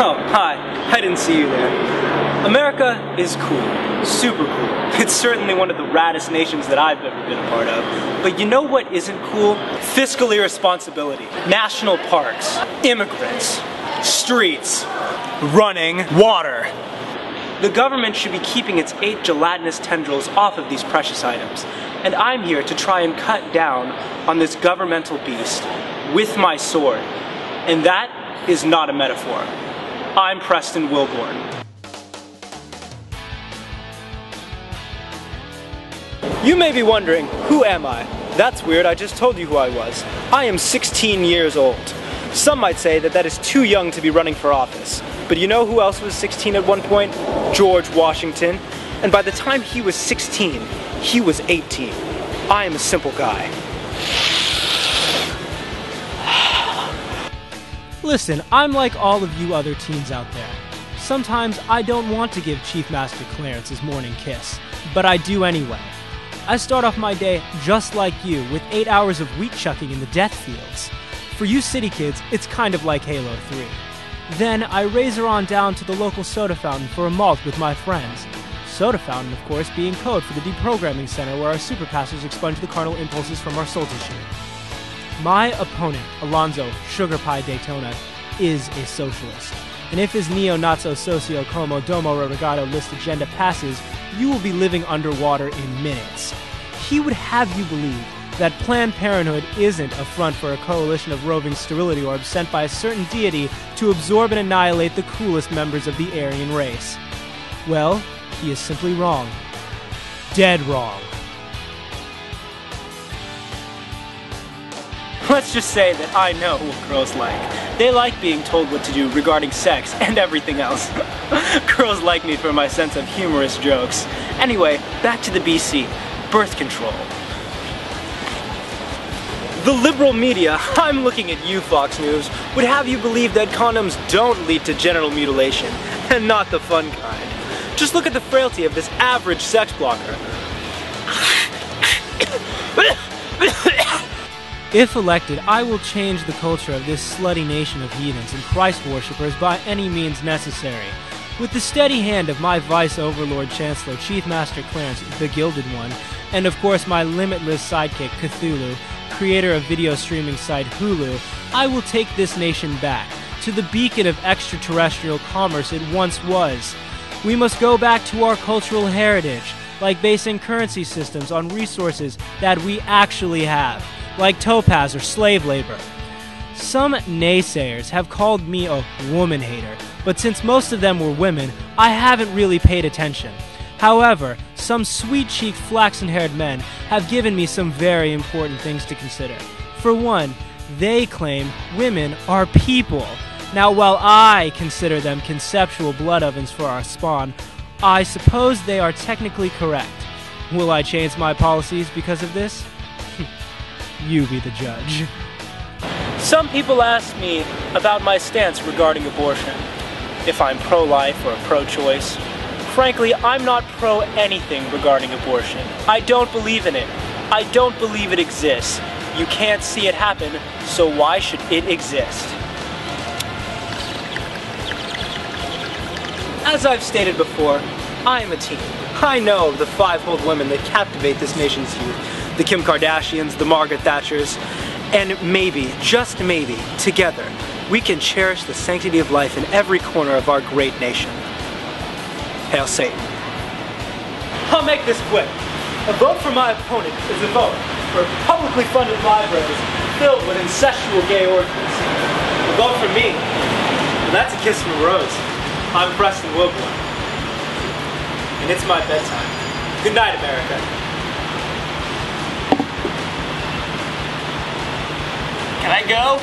Oh, hi. I didn't see you there. America is cool. Super cool. It's certainly one of the raddest nations that I've ever been a part of. But you know what isn't cool? Fiscal irresponsibility. National parks. Immigrants. Streets. Running water. The government should be keeping its 8 gelatinous tendrils off of these precious items. And I'm here to try and cut down on this governmental beast with my sword. And that is not a metaphor. I'm Preston Wilborn. You may be wondering, who am I? That's weird, I just told you who I was. I am 16 years old. Some might say that that is too young to be running for office. But you know who else was 16 at one point? George Washington. And by the time he was 16, he was 18. I am a simple guy. Listen, I'm like all of you other teens out there. Sometimes I don't want to give Chief Master Clarence his morning kiss, but I do anyway. I start off my day just like you, with 8 hours of wheat chucking in the death fields. For you city kids, it's kind of like Halo 3. Then I razor on down to the local soda fountain for a malt with my friends. Soda fountain, of course, being code for the deprogramming center where our superpassers expunge the carnal impulses from our soul tissue. My opponent, Alonzo Sugar Pie Daytona, is a socialist. And if his neo-nazo-socio-como domo regato list agenda passes, you will be living underwater in minutes. He would have you believe that Planned Parenthood isn't a front for a coalition of roving sterility orbs sent by a certain deity to absorb and annihilate the coolest members of the Aryan race. Well, he is simply wrong. Dead wrong. Let's just say that I know what girls like. They like being told what to do regarding sex and everything else. Girls like me for my sense of humorous jokes. Anyway, back to the BC. Birth control. The liberal media, I'm looking at you, Fox News, would have you believe that condoms don't lead to genital mutilation, and not the fun kind. Just look at the frailty of this average sex blocker. If elected, I will change the culture of this slutty nation of heathens and Christ worshippers by any means necessary. With the steady hand of my Vice Overlord Chancellor, Chief Master Clarence, the Gilded One, and of course my limitless sidekick, Cthulhu, creator of video streaming site Hulu, I will take this nation back to the beacon of extraterrestrial commerce it once was. We must go back to our cultural heritage, like basing currency systems on resources that we actually have, like topaz or slave labor. Some naysayers have called me a woman hater, but since most of them were women, I haven't really paid attention. However, some sweet-cheeked flaxen-haired men have given me some very important things to consider. For one, they claim women are people. Now, while I consider them conceptual blood ovens for our spawn, I suppose they are technically correct. Will I change my policies because of this? You be the judge. Some people ask me about my stance regarding abortion. If I'm pro-life or pro-choice. Frankly, I'm not pro-anything regarding abortion. I don't believe in it. I don't believe it exists. You can't see it happen, so why should it exist? As I've stated before, I am a teen. I know of the 5-fold women that captivate this nation's youth. The Kim Kardashians, the Margaret Thatchers, and maybe, just maybe, together, we can cherish the sanctity of life in every corner of our great nation. Hail Satan. I'll make this quick. A vote for my opponent is a vote for publicly funded libraries filled with incestual gay orphans. A vote for me, well, that's a kiss from a rose. I'm Preston Wilborn. And it's my bedtime. Good night, America. Can I go?